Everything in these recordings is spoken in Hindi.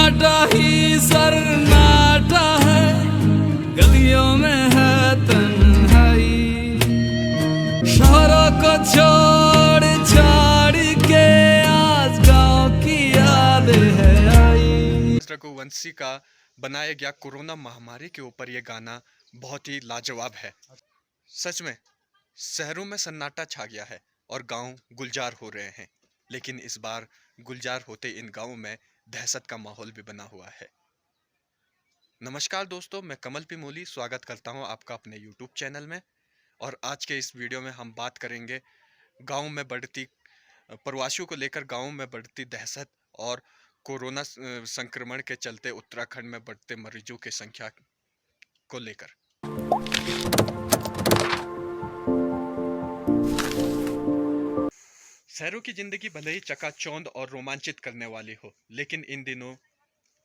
सन्नाटा ही सन्नाटा है, गलियों में है तन्हाई। शहरों को छोड़ छोड़ के आज गाँव की यादें है आई। रघुवंशी का बनाया गया कोरोना महामारी के ऊपर ये गाना बहुत ही लाजवाब है। सच में शहरों में सन्नाटा छा गया है और गांव गुलजार हो रहे हैं, लेकिन इस बार गुलजार होते इन गांवों में दहशत का माहौल भी बना हुआ है। नमस्कार दोस्तों, मैं कमल पिमोली स्वागत करता हूं आपका अपने YouTube चैनल में। और आज के इस वीडियो में हम बात करेंगे गांव में बढ़ती प्रवासियों को लेकर गांव में बढ़ती दहशत और कोरोना संक्रमण के चलते उत्तराखंड में बढ़ते मरीजों की संख्या को लेकर। शहरों की जिंदगी भले ही चकाचौंध और रोमांचित करने वाली हो, लेकिन इन दिनों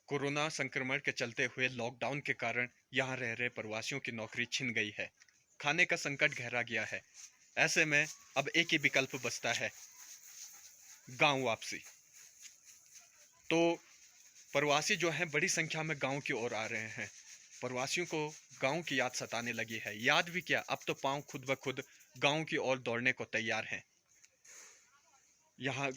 कोरोना संक्रमण के चलते हुए लॉकडाउन के कारण यहाँ रह रहे प्रवासियों की नौकरी छिन गई है। खाने का संकट गहरा गया है। ऐसे में अब एक ही विकल्प बचता है, गांव वापसी। तो प्रवासी जो हैं बड़ी संख्या में गांव की ओर आ रहे हैं। प्रवासियों को गांव की याद सताने लगी है। याद भी क्या, अब तो पांव खुद ब खुद गांव की ओर दौड़ने को तैयार हैं। यहाँ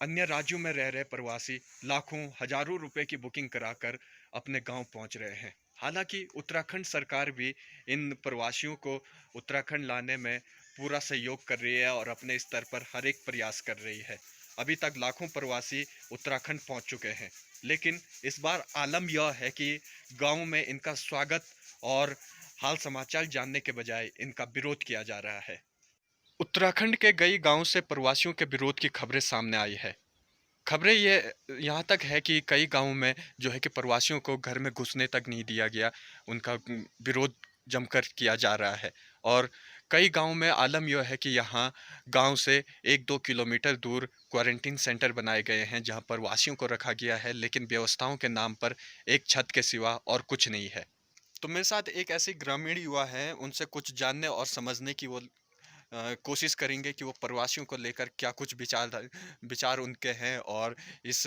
अन्य राज्यों में रह रहे प्रवासी लाखों हजारों रुपए की बुकिंग कराकर अपने गांव पहुंच रहे हैं। हालांकि उत्तराखंड सरकार भी इन प्रवासियों को उत्तराखंड लाने में पूरा सहयोग कर रही है और अपने स्तर पर हर एक प्रयास कर रही है। अभी तक लाखों प्रवासी उत्तराखंड पहुंच चुके हैं, लेकिन इस बार आलम यह है कि गांव में इनका स्वागत और हाल समाचार जानने के बजाय इनका विरोध किया जा रहा है। उत्तराखंड के कई गांवों से प्रवासियों के विरोध की खबरें सामने आई है। खबरें ये यहाँ तक है कि कई गांवों में जो है कि प्रवासियों को घर में घुसने तक नहीं दिया गया। उनका विरोध जमकर किया जा रहा है। और कई गांवों में आलम यह है कि यहाँ गांव से 1-2 किलोमीटर दूर क्वारंटीन सेंटर बनाए गए हैं, जहां प्रवासियों को रखा गया है, लेकिन व्यवस्थाओं के नाम पर एक छत के सिवा और कुछ नहीं है। तो मेरे साथ एक ऐसे ग्रामीण युवा है, उनसे कुछ जानने और समझने की वो कोशिश करेंगे कि वो प्रवासियों को लेकर क्या कुछ विचार उनके हैं और इस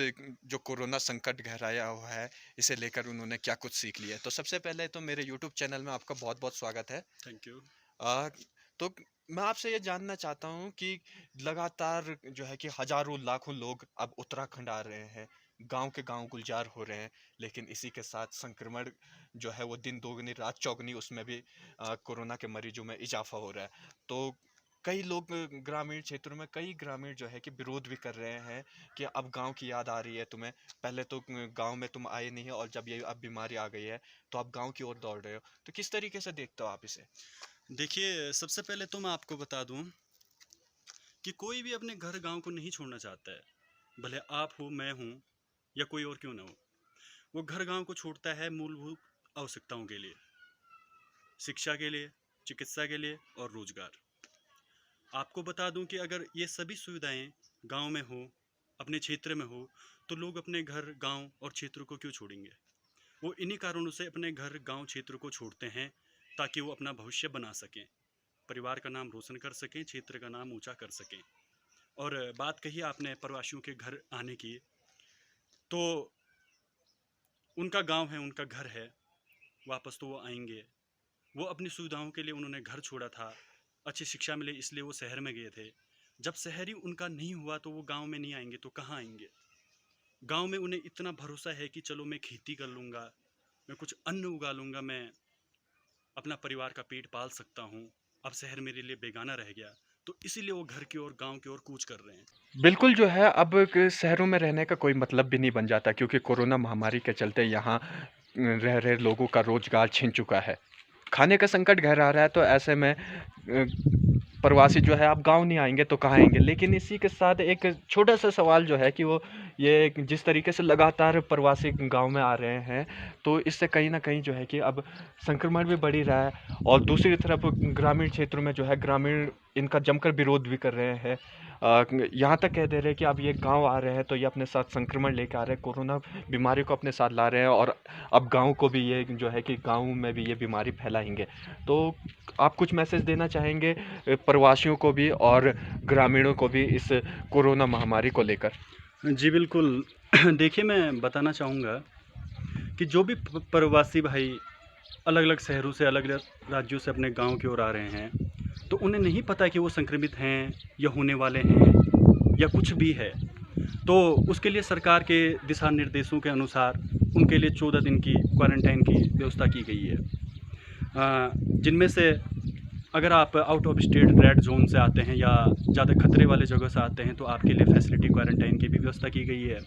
जो कोरोना संकट गहराया हुआ है इसे लेकर उन्होंने क्या कुछ सीख लिया है। तो सबसे पहले तो मेरे YouTube चैनल में आपका बहुत बहुत स्वागत है। Thank you. तो मैं आपसे ये जानना चाहता हूँ कि लगातार जो है कि हजारों लाखों लोग अब उत्तराखंड आ रहे हैं, गांव के गांव गुलजार हो रहे हैं, लेकिन इसी के साथ संक्रमण जो है वो दिन दोगुनी रात चौगुनी उसमें भी कोरोना के मरीजों में इजाफा हो रहा है। तो कई लोग ग्रामीण क्षेत्रों में कई ग्रामीण जो है कि विरोध भी कर रहे हैं कि अब गांव की याद आ रही है तुम्हें। पहले तो गांव में तुम आए नहीं और जब ये अब बीमारी आ गई है तो आप गांव की ओर दौड़ रहे हो। तो किस तरीके से देखते हो आप इसे? देखिए, सबसे पहले तो मैं आपको बता दूं कि कोई भी अपने घर गांव को नहीं छोड़ना चाहता है, भले आप हो, मैं हूं या कोई और क्यों ना हो। वो घर गांव को छोड़ता है मूलभूत आवश्यकताओं के लिए, शिक्षा के लिए, चिकित्सा के लिए और रोजगार। आपको बता दूं कि अगर ये सभी सुविधाएं गांव में हो, अपने क्षेत्र में हो, तो लोग अपने घर गांव और क्षेत्र को क्यों छोड़ेंगे। वो इन्हीं कारणों से अपने घर गांव क्षेत्र को छोड़ते हैं, ताकि वो अपना भविष्य बना सकें, परिवार का नाम रोशन कर सकें, क्षेत्र का नाम ऊंचा कर सकें। और बात कही आपने प्रवासियों के घर आने की, तो उनका गांव है, उनका घर है, वापस तो वो आएंगे। वो अपनी सुविधाओं के लिए उन्होंने घर छोड़ा था, अच्छी शिक्षा मिले इसलिए वो शहर में गए थे। जब शहर ही उनका नहीं हुआ तो वो गांव में नहीं आएंगे तो कहाँ आएंगे। गांव में उन्हें इतना भरोसा है कि चलो मैं खेती कर लूँगा, मैं कुछ अन्न उगा लूँगा, मैं अपना परिवार का पेट पाल सकता हूँ। अब शहर मेरे लिए बेगाना रह गया, तो इसीलिए वो घर की ओर गांव की ओर कूच कर रहे हैं। बिल्कुल जो है अब शहरों में रहने का कोई मतलब भी नहीं बन जाता, क्योंकि कोरोना महामारी के चलते यहाँ रह रहे लोगों का रोजगार छिन चुका है। खाने का संकट गहरा रहा है। तो ऐसे में प्रवासी जो है अब गांव नहीं आएंगे तो कहाँ आएंगे। लेकिन इसी के साथ एक छोटा सा सवाल जो है कि वो ये जिस तरीके से लगातार प्रवासी गांव में आ रहे हैं, तो इससे कहीं ना कहीं जो है कि अब संक्रमण भी बढ़ ही रहा है। और दूसरी तरफ ग्रामीण क्षेत्रों में जो है ग्रामीण इनका जमकर विरोध भी कर रहे हैं। यहाँ तक कह दे रहे हैं कि अब ये गांव आ रहे हैं तो ये अपने साथ संक्रमण लेकर आ रहे हैं, कोरोना बीमारी को अपने साथ ला रहे हैं, और अब गांव को भी ये जो है कि गांव में भी ये बीमारी फैलाएंगे। तो आप कुछ मैसेज देना चाहेंगे प्रवासियों को भी और ग्रामीणों को भी इस कोरोना महामारी को लेकर? जी बिल्कुल। देखिए, मैं बताना चाहूँगा कि जो भी प्रवासी भाई अलग अलग शहरों से, अलग अलग राज्यों से अपने गांव की ओर आ रहे हैं, तो उन्हें नहीं पता कि वो संक्रमित हैं या होने वाले हैं या कुछ भी है। तो उसके लिए सरकार के दिशा निर्देशों के अनुसार उनके लिए 14 दिन की क्वारंटाइन की व्यवस्था की गई है, जिनमें से अगर आप out of state red zone से आते हैं या ज़्यादा खतरे वाले जगह से आते हैं तो आपके लिए फैसिलिटी क्वारंटाइन की भी व्यवस्था की गई है।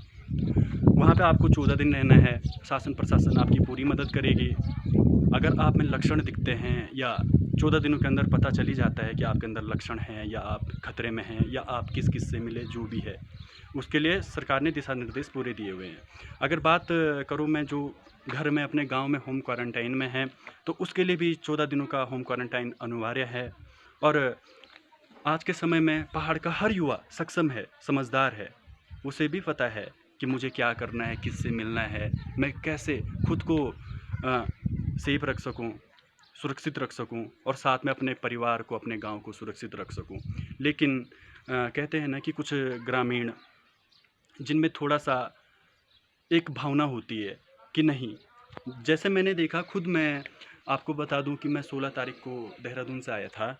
वहाँ पे आपको 14 दिन रहना है। शासन प्रशासन आपकी पूरी मदद करेगी। अगर आप में लक्षण दिखते हैं या 14 दिनों के अंदर पता चली जाता है कि आपके अंदर लक्षण हैं या आप खतरे में हैं या आप किस किस से मिले, जो भी है, उसके लिए सरकार ने दिशा निर्देश पूरे दिए हुए हैं। अगर बात करूँ मैं जो घर में अपने गांव में होम क्वारंटाइन में है, तो उसके लिए भी 14 दिनों का होम क्वारंटाइन अनिवार्य है। और आज के समय में पहाड़ का हर युवा सक्षम है, समझदार है। उसे भी पता है कि मुझे क्या करना है, किससे मिलना है, मैं कैसे खुद को सेफ रख सकूं, सुरक्षित रख सकूं और साथ में अपने परिवार को, अपने गांव को सुरक्षित रख सकूं। लेकिन कहते हैं ना कि कुछ ग्रामीण जिनमें थोड़ा सा एक भावना होती है कि नहीं, जैसे मैंने देखा खुद, मैं आपको बता दूं कि मैं 16 तारीख को देहरादून से आया था,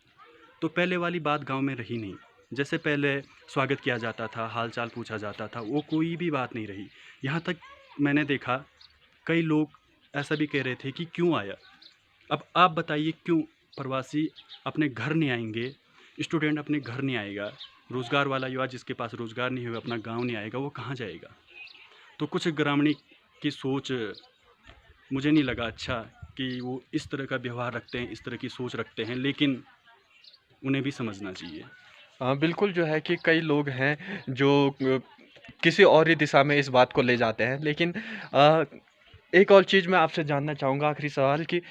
तो पहले वाली बात गांव में रही नहीं। जैसे पहले स्वागत किया जाता था, हाल चाल पूछा जाता था, वो कोई भी बात नहीं रही। यहाँ तक मैंने देखा कई लोग ऐसा भी कह रहे थे कि क्यों आया। अब आप बताइए, क्यों प्रवासी अपने घर नहीं आएंगे, स्टूडेंट अपने घर नहीं आएगा, रोज़गार वाला युवा जिसके पास रोज़गार नहीं होगा अपना गांव नहीं आएगा, वो कहाँ जाएगा। तो कुछ ग्रामीण की सोच मुझे नहीं लगा अच्छा कि वो इस तरह का व्यवहार रखते हैं, इस तरह की सोच रखते हैं, लेकिन उन्हें भी समझना चाहिए। बिल्कुल जो है कि कई लोग हैं जो किसी और ही दिशा में इस बात को ले जाते हैं। लेकिन एक और चीज़ मैं आपसे जानना चाहूँगा, आखिरी सवाल, कि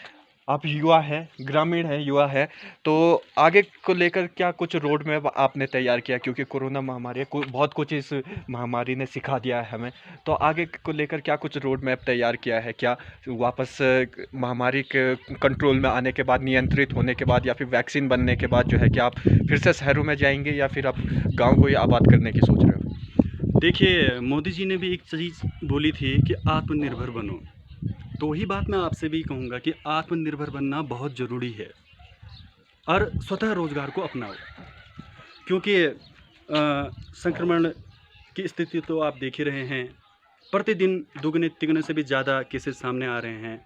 आप युवा हैं, ग्रामीण हैं, युवा हैं, तो आगे को लेकर क्या कुछ रोड मैप आपने तैयार किया? क्योंकि कोरोना महामारी है, बहुत कुछ इस महामारी ने सिखा दिया है हमें। तो आगे को लेकर क्या कुछ रोड मैप तैयार किया है? क्या वापस महामारी के कंट्रोल में आने के बाद, नियंत्रित होने के बाद, या फिर वैक्सीन बनने के बाद जो है कि आप फिर से शहरों में जाएंगे या फिर आप गाँव को ही आबाद करने की सोच रहे हो? देखिए, मोदी जी ने भी एक चीज़ बोली थी कि आत्मनिर्भर बनो। तो वही बात मैं आपसे भी कहूँगा कि आत्मनिर्भर बनना बहुत ज़रूरी है और स्वतः रोज़गार को अपनाओ। क्योंकि संक्रमण की स्थिति तो आप देख ही रहे हैं, प्रतिदिन दुगने तिगने से भी ज़्यादा केसेस सामने आ रहे हैं।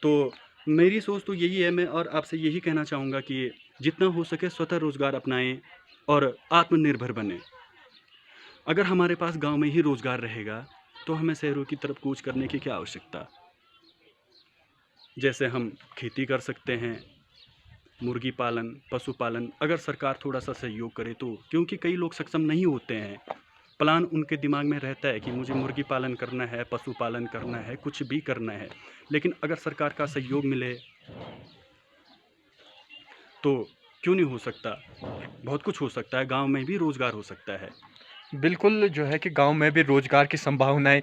तो मेरी सोच तो यही है, मैं और आपसे यही कहना चाहूँगा कि जितना हो सके स्वतः रोज़गार अपनाएं और आत्मनिर्भर बने। अगर हमारे पास गांव में ही रोज़गार रहेगा तो हमें शहरों की तरफ कूच करने की क्या आवश्यकता। जैसे हम खेती कर सकते हैं, मुर्गी पालन, पशुपालन, अगर सरकार थोड़ा सा सहयोग करे तो। क्योंकि कई लोग सक्षम नहीं होते हैं, प्लान उनके दिमाग में रहता है कि मुझे मुर्गी पालन करना है, पशुपालन करना है, कुछ भी करना है, लेकिन अगर सरकार का सहयोग मिले तो क्यों नहीं हो सकता। बहुत कुछ हो सकता है, गांव में भी रोज़गार हो सकता है। बिल्कुल जो है कि गांव में भी रोज़गार की संभावनाएं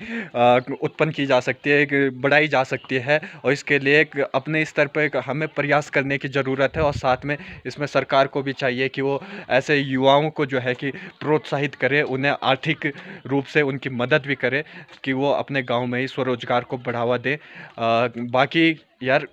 उत्पन्न की जा सकती है, बढ़ाई जा सकती है, और इसके लिए एक अपने स्तर पर हमें प्रयास करने की ज़रूरत है। और साथ में इसमें सरकार को भी चाहिए कि वो ऐसे युवाओं को जो है कि प्रोत्साहित करे, उन्हें आर्थिक रूप से उनकी मदद भी करे कि वो अपने गांव में ही स्वरोजगार को बढ़ावा दें। बाकी यार,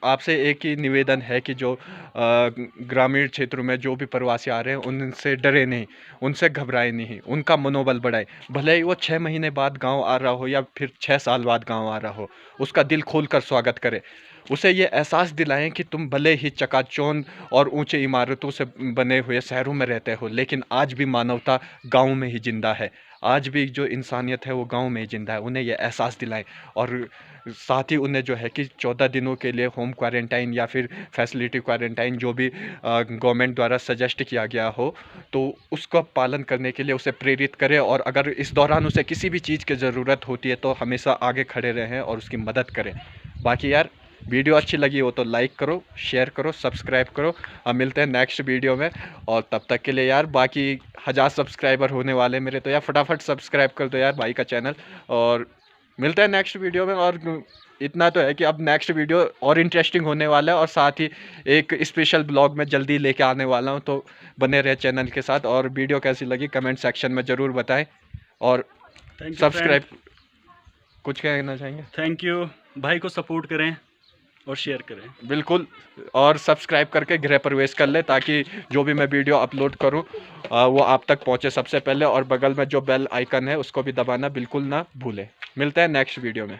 आपसे एक ही निवेदन है कि जो ग्रामीण क्षेत्रों में जो भी प्रवासी आ रहे हैं उनसे डरे नहीं, उनसे घबराए नहीं, उनका मनोबल बढ़ाए। भले ही वो 6 महीने बाद गांव आ रहा हो या फिर 6 साल बाद गांव आ रहा हो, उसका दिल खोलकर स्वागत करें। उसे ये एहसास दिलाएं कि तुम भले ही चकाचौंध और ऊंचे इमारतों से बने हुए शहरों में रहते हो, लेकिन आज भी मानवता गाँव में ही जिंदा है। आज भी जो इंसानियत है वो गाँव में ही जिंदा है। उन्हें ये एहसास दिलाएं, और साथ ही उन्हें जो है कि 14 दिनों के लिए होम क्वारंटाइन या फिर फैसिलिटी क्वारंटाइन जो भी गवर्नमेंट द्वारा सजेस्ट किया गया हो, तो उसका पालन करने के लिए उसे प्रेरित करें। और अगर इस दौरान उसे किसी भी चीज़ की ज़रूरत होती है तो हमेशा आगे खड़े रहें और उसकी मदद करें। बाकी यार, वीडियो अच्छी लगी हो तो लाइक करो, शेयर करो, सब्सक्राइब करो। हम मिलते हैं नेक्स्ट वीडियो में, और तब तक के लिए यार, बाकी 1000 सब्सक्राइबर होने वाले मेरे, तो यार फटाफट सब्सक्राइब कर दो यार भाई का चैनल। और मिलते हैं नेक्स्ट वीडियो में। और इतना तो है कि अब नेक्स्ट वीडियो और इंटरेस्टिंग होने वाला है, और साथ ही एक स्पेशल ब्लॉग में जल्दी लेके आने वाला हूं, तो बने रहे चैनल के साथ। और वीडियो कैसी लगी कमेंट सेक्शन में ज़रूर बताएं, और थैंक यू सब्सक्राइब कुछ कहना चाहेंगे? Thank you. भाई को सपोर्ट करें और शेयर करें। बिल्कुल, और सब्सक्राइब करके गृह प्रवेश कर ले ताकि जो भी मैं वीडियो अपलोड करूं वो आप तक पहुंचे सबसे पहले, और बगल में जो बेल आइकन है उसको भी दबाना बिल्कुल ना भूलें। मिलते हैं नेक्स्ट वीडियो में।